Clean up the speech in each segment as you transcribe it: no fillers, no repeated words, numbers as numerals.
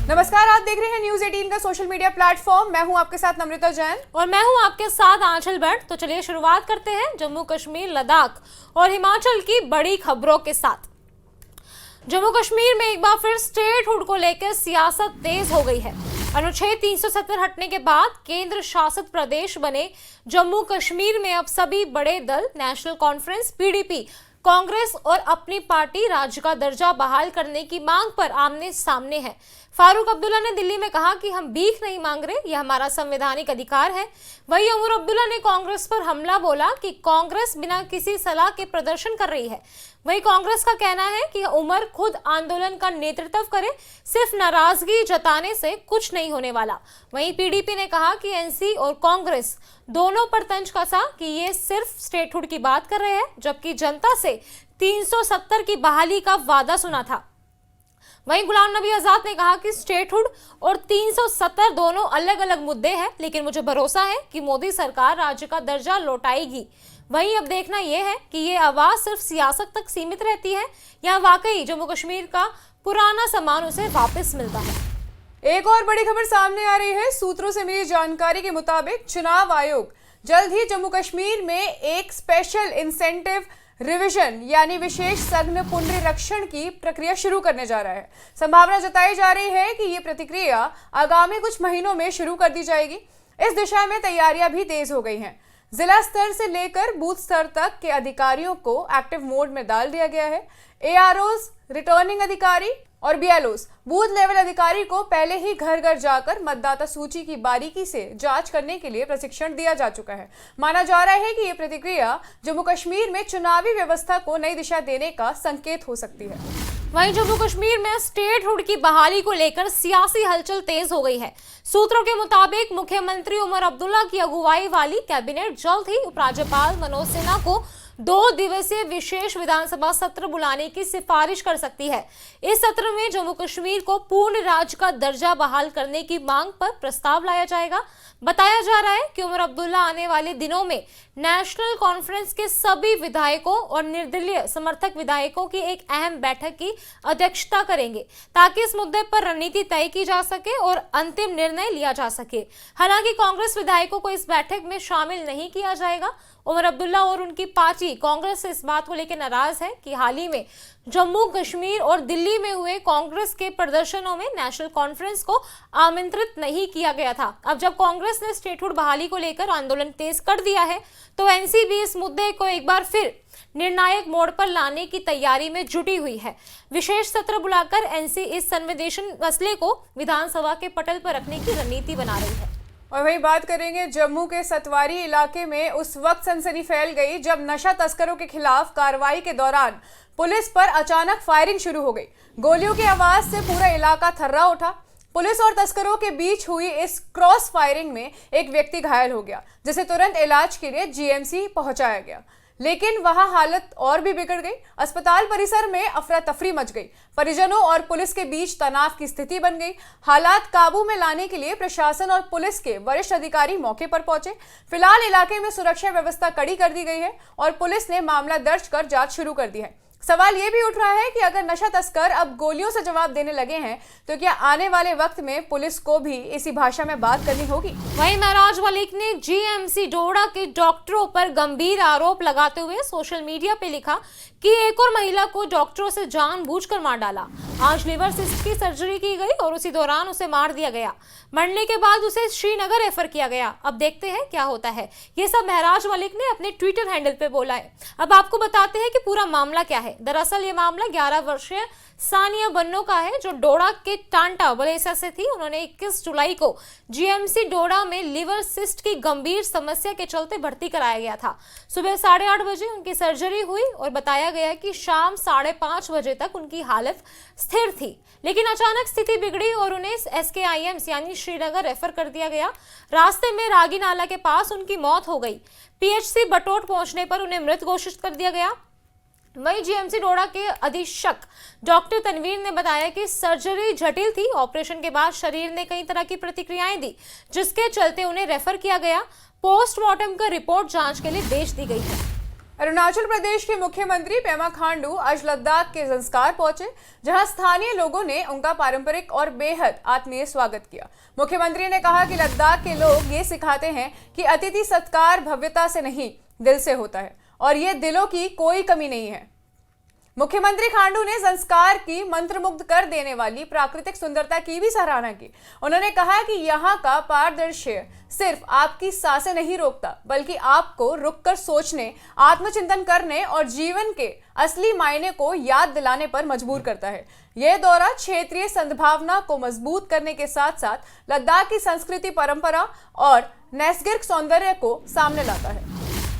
नमस्कार, आप देख रहे हैं न्यूज 18 का सोशल मीडिया प्लेटफॉर्म। मैं हूं आपके साथ नम्रता जैन और मैं हूं आपके साथ आंचल भट्ट। तो चलिए शुरुआत करते हैं जम्मू कश्मीर, लद्दाख और हिमाचल की बड़ी खबरों के साथ। जम्मू कश्मीर में एक बार फिर स्टेटहुड को लेकर सियासत तेज हो गई है। अनुच्छेद 370 हटने के बाद केंद्र शासित प्रदेश बने जम्मू कश्मीर में अब सभी बड़े दल नेशनल कॉन्फ्रेंस, पीडीपी, कांग्रेस और अपनी पार्टी राज्य का दर्जा बहाल करने की मांग पर आमने सामने है। फारूक अब्दुल्ला ने दिल्ली में कहा कि हम भीख नहीं मांग रहे, यह हमारा संवैधानिक अधिकार है। वहीं उमर अब्दुल्ला ने कांग्रेस पर हमला बोला कि कांग्रेस बिना किसी सलाह के प्रदर्शन कर रही है। वहीं कांग्रेस का कहना है कि उमर खुद आंदोलन का नेतृत्व करे, सिर्फ नाराजगी जताने से कुछ नहीं होने वाला। वहीं पीडीपी ने कहा कि एनसी और कांग्रेस दोनों पर तंज कसा कि ये सिर्फ स्टेटहुड की बात कर रहे हैं, जबकि जनता से 370 की बहाली का वादा सुना था। वहीं गुलाम नबी आजाद ने कहा कि स्टेटहुड और 370 दोनों अलग अलग मुद्दे हैं, लेकिन मुझे भरोसा है कि मोदी सरकार राज्य का दर्जा लौटाएगी। वहीं अब देखना यह है कि ये आवाज सिर्फ सियासत तक सीमित रहती है या वाकई जम्मू कश्मीर का पुराना सम्मान उसे वापस मिलता है। एक और बड़ी खबर सामने आ रही है। सूत्रों से मिली जानकारी के मुताबिक चुनाव आयोग जल्द ही जम्मू कश्मीर में एक स्पेशल इंसेंटिव रिवीजन यानी विशेष सघन पुनरीक्षण की प्रक्रिया शुरू करने जा रहा है। संभावना जताई जा रही है कि ये प्रक्रिया आगामी कुछ महीनों में शुरू कर दी जाएगी। इस दिशा में तैयारियां भी तेज हो गई हैं। जिला स्तर से लेकर बूथ स्तर तक के अधिकारियों को एक्टिव मोड में डाल दिया गया है। एआरओज, रिटर्निंग अधिकारी और बीएलओज, बूथ लेवल अधिकारी को पहले ही घर घर जाकर मतदाता सूची की बारीकी से जांच करने के लिए प्रशिक्षण दिया जा चुका है। माना जा रहा है कि यह प्रतिक्रिया जम्मू कश्मीर में चुनावी व्यवस्था को नई दिशा देने का संकेत हो सकती है। वहीं जम्मू कश्मीर में स्टेटहुड की बहाली को लेकर सियासी हलचल तेज हो गई है। सूत्रों के मुताबिक मुख्यमंत्री उमर अब्दुल्ला की अगुवाई वाली कैबिनेट जल्द ही उपराज्यपाल मनोज सिन्हा को 2 दिवसीय विशेष विधानसभा सत्र बुलाने की सिफारिश कर सकती है। इस सत्र में जम्मू कश्मीर को पूर्ण राज्य का दर्जा बहाल करने की मांग पर प्रस्ताव लाया जाएगा। बताया जा रहा है कि उमर अब्दुल्ला आने वाले दिनों में नेशनल कॉन्फ्रेंस के सभी विधायकों और निर्दलीय समर्थक विधायकों की एक अहम बैठक की अध्यक्षता करेंगे, ताकि इस मुद्दे पर रणनीति तय की जा सके और अंतिम निर्णय लिया जा सके। हालांकि कांग्रेस विधायकों को इस बैठक में शामिल नहीं किया जाएगा। उमर अब्दुल्ला और उनकी पार्टी कांग्रेस से इस बात को लेकर नाराज है कि हाल ही में जम्मू कश्मीर और दिल्ली में हुए कांग्रेस के प्रदर्शनों में नेशनल कॉन्फ्रेंस को आमंत्रित नहीं किया गया था। अब जब कांग्रेस ने स्टेटहुड बहाली को लेकर आंदोलन तेज कर दिया है, तो एनसी भी इस मुद्दे को एक बार फिर निर्णायक मोड़ पर लाने की तैयारी में जुटी हुई है। विशेष सत्र बुलाकर एनसी इस संवेदनशील मसले को विधानसभा के पटल पर रखने की रणनीति बना रही है। और वही बात करेंगे जम्मू के सतवारी इलाके में उस वक्त सनसनी फैल गई जब नशा तस्करों के खिलाफ कार्रवाई के दौरान पुलिस पर अचानक फायरिंग शुरू हो गई। गोलियों की आवाज से पूरा इलाका थर्रा उठा। पुलिस और तस्करों के बीच हुई इस क्रॉस फायरिंग में एक व्यक्ति घायल हो गया, जिसे तुरंत इलाज के लिए जीएमसी पहुंचाया गया, लेकिन वहां हालत और भी बिगड़ गई। अस्पताल परिसर में अफरा तफरी मच गई। परिजनों और पुलिस के बीच तनाव की स्थिति बन गई। हालात काबू में लाने के लिए प्रशासन और पुलिस के वरिष्ठ अधिकारी मौके पर पहुंचे। फिलहाल इलाके में सुरक्षा व्यवस्था कड़ी कर दी गई है और पुलिस ने मामला दर्ज कर जांच शुरू कर दी है। सवाल ये भी उठ रहा है कि अगर नशा तस्कर अब गोलियों से जवाब देने लगे हैं, तो क्या आने वाले वक्त में पुलिस को भी इसी भाषा में बात करनी होगी? वहीं महराज मलिक ने जीएमसी डोडा के डॉक्टरों पर गंभीर आरोप लगाते हुए सोशल मीडिया पे लिखा कि एक और महिला को डॉक्टरों से जानबूझकर मार डाला। आज लिवर सिस्ट की सर्जरी की गई और उसी दौरान उसे मार दिया गया। मरने के बाद उसे श्रीनगर रेफर किया गया। अब देखते हैं क्या होता है। ये सब महराज मलिक ने अपने ट्विटर हैंडल पे बोला है। अब आपको बताते हैं कि पूरा मामला क्या है। दरअसल ये मामला 11 वर्षीय सानिया बन्नो का है, जो डोडा के टांटा बलेसा से थी। उन्होंने 21 जुलाई को जीएमसी डोडा में लिवर सिस्ट की गंभीर समस्या के चलते भर्ती कराया गया था। सुबह 8:30 बजे उनकी सर्जरी हुई और बताया गया कि शाम 5:30 बजे तक उनकी हालत स्थिर थी, लेकिन अचानक स्थिति बिगड़ी और उन्हें एसकेआईएम्स यानी श्रीनगर रेफर कर दिया गया। रास्ते में रागी नाला के पास उनकी मौत हो गई। पीएचसी बटोट पहुंचने पर उन्हें मृत घोषित कर दिया गया। वहीं जीएमसी डोडा के अधीक्षक डॉक्टर तनवीर ने बताया कि सर्जरी जटिल थी। ऑपरेशन के बाद शरीर ने कई तरह की प्रतिक्रियाएं दी, जिसके चलते उन्हें रेफर किया गया। पोस्टमार्टम का रिपोर्ट जांच के लिए भेज दी गई है। अरुणाचल प्रदेश के मुख्यमंत्री पेमा खांडू आज लद्दाख के ज़ंस्कार पहुंचे, जहां स्थानीय लोगों ने उनका पारंपरिक और बेहद आत्मीय स्वागत किया। मुख्यमंत्री ने कहा कि लद्दाख के लोग ये सिखाते हैं कि अतिथि सत्कार भव्यता से नहीं, दिल से होता है और ये दिलों की कोई कमी नहीं है। मुख्यमंत्री खांडू ने संस्कार की मंत्रमुग्ध कर देने वाली प्राकृतिक सुंदरता की भी सराहना की। उन्होंने कहा कि यहाँ का पारदर्श्य सिर्फ आपकी सांसें नहीं रोकता, बल्कि आपको रुककर सोचने, आत्मचिंतन करने और जीवन के असली मायने को याद दिलाने पर मजबूर करता है। यह दौरा क्षेत्रीय सद्भावना को मजबूत करने के साथ साथ लद्दाख की संस्कृति, परंपरा और नैसर्गिक सौंदर्य को सामने लाता है।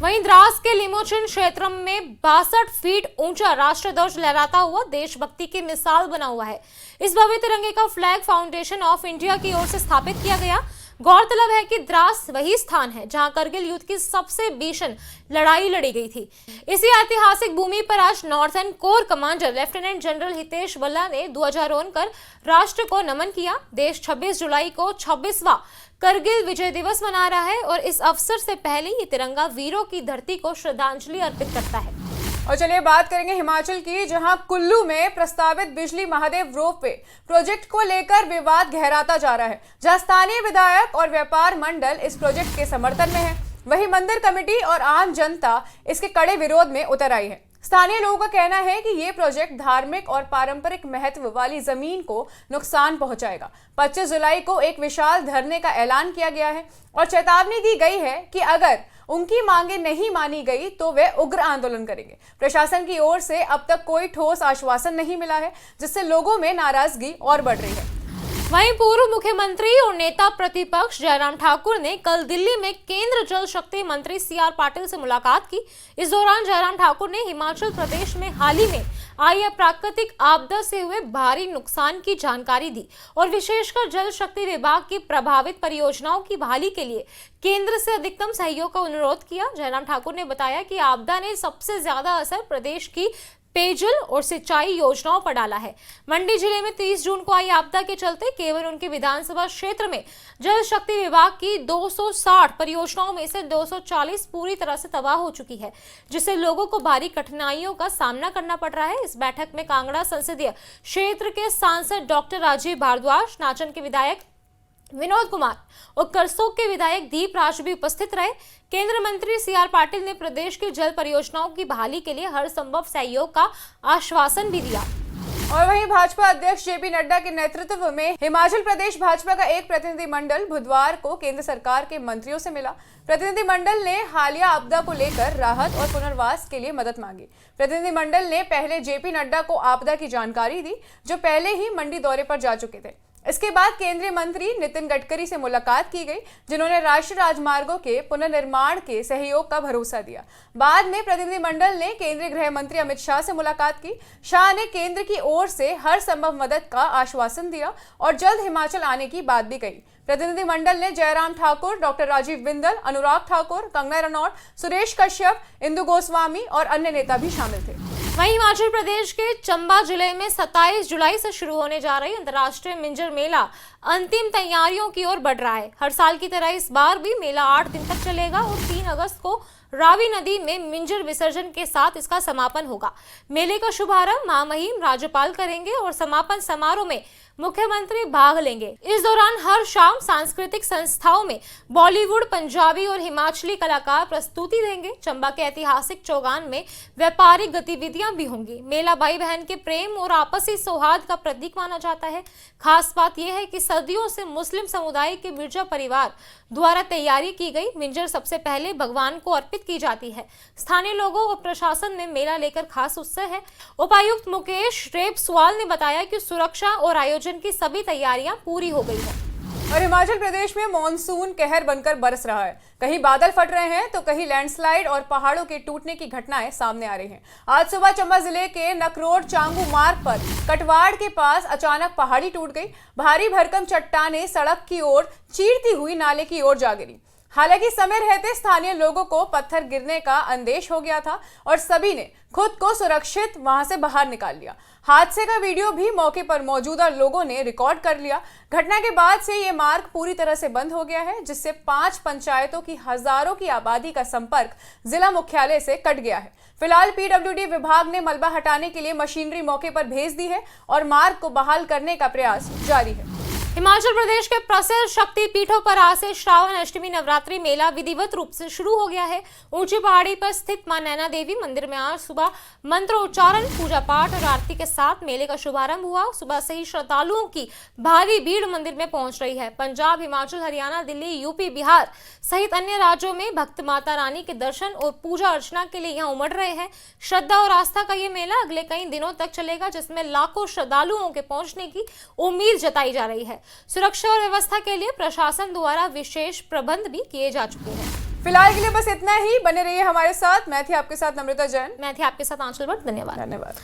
वहीं द्रास के लिमोचिन क्षेत्र में 62 फीट ऊंचा राष्ट्र ध्वज लहराता हुआ देशभक्ति की मिसाल बना हुआ है। इस भव्य तिरंगे का फ्लैग फाउंडेशन ऑफ इंडिया की ओर से स्थापित किया गया। गौरतलब है कि द्रास वही स्थान है जहां करगिल युद्ध की सबसे भीषण लड़ाई लड़ी गई थी। इसी ऐतिहासिक भूमि पर आज northern core commander lieutenant general Hitesh बल्ला ने ध्वजारोहण कर राष्ट्र को नमन किया। देश 26 जुलाई को 26वां करगिल विजय दिवस मना रहा है और इस अवसर से पहले ये तिरंगा वीरों की धरती को श्रद्धांजलि अर्पित करता है। और चलिए बात करेंगे हिमाचल की, जहां कुल्लू में प्रस्तावित बिजली महादेव रोपवे प्रोजेक्ट को लेकर विवाद गहराता जा रहा है। जहां स्थानीय विधायक और व्यापार मंडल इस प्रोजेक्ट के समर्थन में है, वहीं मंदिर कमेटी और आम जनता इसके कड़े विरोध में उतर आई है। स्थानीय लोगों का कहना है कि ये प्रोजेक्ट धार्मिक और पारंपरिक महत्व वाली जमीन को नुकसान पहुंचाएगा। 25 जुलाई को एक विशाल धरने का ऐलान किया गया है और चेतावनी दी गई है कि अगर उनकी मांगे नहीं मानी गई तो वे उग्र आंदोलन करेंगे। प्रशासन की ओर से अब तक कोई ठोस आश्वासन नहीं मिला है, जिससे लोगों में नाराजगी और बढ़ रही है। वहीं पूर्व मुख्यमंत्री और नेता प्रतिपक्ष जयराम ठाकुर ने कल दिल्ली में केंद्र जल शक्ति मंत्री CR पाटिल से मुलाकात की। इस दौरान जयराम ठाकुर ने हिमाचल प्रदेश में हाल ही में आई प्राकृतिक आपदा से हुए भारी नुकसान की जानकारी दी और विशेषकर जल शक्ति विभाग की प्रभावित परियोजनाओं की बहाली के लिए केंद्र से अधिकतम सहयोग का अनुरोध किया। जयराम ठाकुर ने बताया कि आपदा ने सबसे ज्यादा असर प्रदेश की पेयजल और सिंचाई योजनाओं पर डाला है। मंडी जिले में 30 जून को आई आपदा के चलते केवल उनके विधानसभा क्षेत्र में जल शक्ति विभाग की 260 परियोजनाओं में से 240 पूरी तरह से तबाह हो चुकी है, जिससे लोगों को भारी कठिनाइयों का सामना करना पड़ रहा है। इस बैठक में कांगड़ा संसदीय क्षेत्र के सांसद डॉक्टर राजीव भारद्वाज, नाचन के विधायक विनोद कुमार और करसोग के विधायक दीप राज भी उपस्थित रहे। केंद्रीय मंत्री CR पाटिल ने प्रदेश की जल परियोजनाओं की बहाली के लिए हर संभव सहयोग का आश्वासन भी दिया। और वहीं भाजपा अध्यक्ष JP नड्डा के नेतृत्व में हिमाचल प्रदेश भाजपा का एक प्रतिनिधिमंडल बुधवार को केंद्र सरकार के मंत्रियों से मिला। प्रतिनिधिमंडल ने हालिया आपदा को लेकर राहत और पुनर्वास के लिए मदद मांगी। प्रतिनिधिमंडल ने पहले JP नड्डा को आपदा की जानकारी दी, जो पहले ही मंडी दौरे पर जा चुके थे। इसके बाद केंद्रीय मंत्री नितिन गडकरी से मुलाकात की गई, जिन्होंने राष्ट्रीय राजमार्गों के पुनर्निर्माण के सहयोग का भरोसा दिया। बाद में प्रतिनिधिमंडल ने केंद्रीय गृह मंत्री अमित शाह से मुलाकात की। शाह ने केंद्र की ओर से हर संभव मदद का आश्वासन दिया और जल्द हिमाचल आने की बात भी कही। प्रतिनिधिमंडल ने जयराम ठाकुर, डॉक्टर राजीव बिंदल, अनुराग ठाकुर, कंगना रनौत, सुरेश कश्यप, इंदु गोस्वामी और अन्य नेता भी शामिल थे। वहीं हिमाचल प्रदेश के चंबा जिले में 27 जुलाई से शुरू होने जा रही अंतर्राष्ट्रीय मिंजर मेला अंतिम तैयारियों की ओर बढ़ रहा है। हर साल की तरह इस बार भी मेला 8 दिन तक चलेगा और 3 अगस्त को रावी नदी में मिंजर विसर्जन के साथ इसका समापन होगा। मेले का शुभारंभ महामहिम राज्यपाल करेंगे और समापन समारोह में मुख्यमंत्री भाग लेंगे। इस दौरान हर शाम सांस्कृतिक संस्थाओं में बॉलीवुड, पंजाबी और हिमाचली कलाकार प्रस्तुति देंगे। चंबा के ऐतिहासिक चौगान में व्यापारिक गतिविधियां भी होंगी। मेला भाई बहन के प्रेम और आपसी सौहार्द का प्रतीक माना जाता है। खास बात यह है कि सदियों से मुस्लिम समुदाय के मिर्जा परिवार द्वारा तैयारी की गई मिंजर सबसे पहले भगवान को अर्पित की जाती है। स्थानीय लोगों और प्रशासन में मेला लेकर खास उत्साह है। उपायुक्त मुकेश रेपस्वाल ने बताया कि सुरक्षा और आयोजन की सभी तैयारियां पूरी हो गई है। और हिमाचल प्रदेश में मॉनसून कहर बनकर बरस रहा है। कहीं बादल फट रहे हैं तो कहीं लैंडस्लाइड और पहाड़ों के टूटने की घटनाएं सामने आ रही हैं। आज सुबह चंबा जिले के नकरोड चांगू मार्ग पर कटवाड़ के पास अचानक पहाड़ी टूट गई। भारी भरकम चट्टानें सड़क की ओर चीरती हुई नाले की ओर जा गिरी। हालांकि समय रहते स्थानीय लोगों को पत्थर गिरने का अंदेश हो गया था और सभी ने खुद को सुरक्षित वहां से बाहर निकाल लिया। हादसे का वीडियो भी मौके पर मौजूदा लोगों ने रिकॉर्ड कर लिया। घटना के बाद से ये मार्ग पूरी तरह से बंद हो गया है, जिससे 5 पंचायतों की हजारों की आबादी का संपर्क जिला मुख्यालय से कट गया है। फिलहाल पीडब्ल्यूडी विभाग ने मलबा हटाने के लिए मशीनरी मौके पर भेज दी है और मार्ग को बहाल करने का प्रयास जारी है। हिमाचल प्रदेश के प्रसिद्ध शक्ति पीठों पर आज से श्रावण अष्टमी नवरात्रि मेला विधिवत रूप से शुरू हो गया है। ऊंची पहाड़ी पर स्थित मां नैना देवी मंदिर में आज सुबह मंत्रोच्चारण, पूजा पाठ और आरती के साथ मेले का शुभारंभ हुआ। सुबह से ही श्रद्धालुओं की भारी भीड़ मंदिर में पहुंच रही है। पंजाब, हिमाचल, हरियाणा, दिल्ली, यूपी, बिहार सहित अन्य राज्यों में भक्त माता रानी के दर्शन और पूजा अर्चना के लिए यहाँ उमड़ रहे हैं। श्रद्धा और आस्था का ये मेला अगले कई दिनों तक चलेगा, जिसमें लाखों श्रद्धालुओं के पहुंचने की उम्मीद जताई जा रही है। सुरक्षा और व्यवस्था के लिए प्रशासन द्वारा विशेष प्रबंध भी किए जा चुके हैं। फिलहाल के लिए बस इतना ही। बने रहिए हमारे साथ। मैं थी आपके साथ नम्रता जैन। मैं थी आपके साथ आंचल भट्ट। धन्यवाद।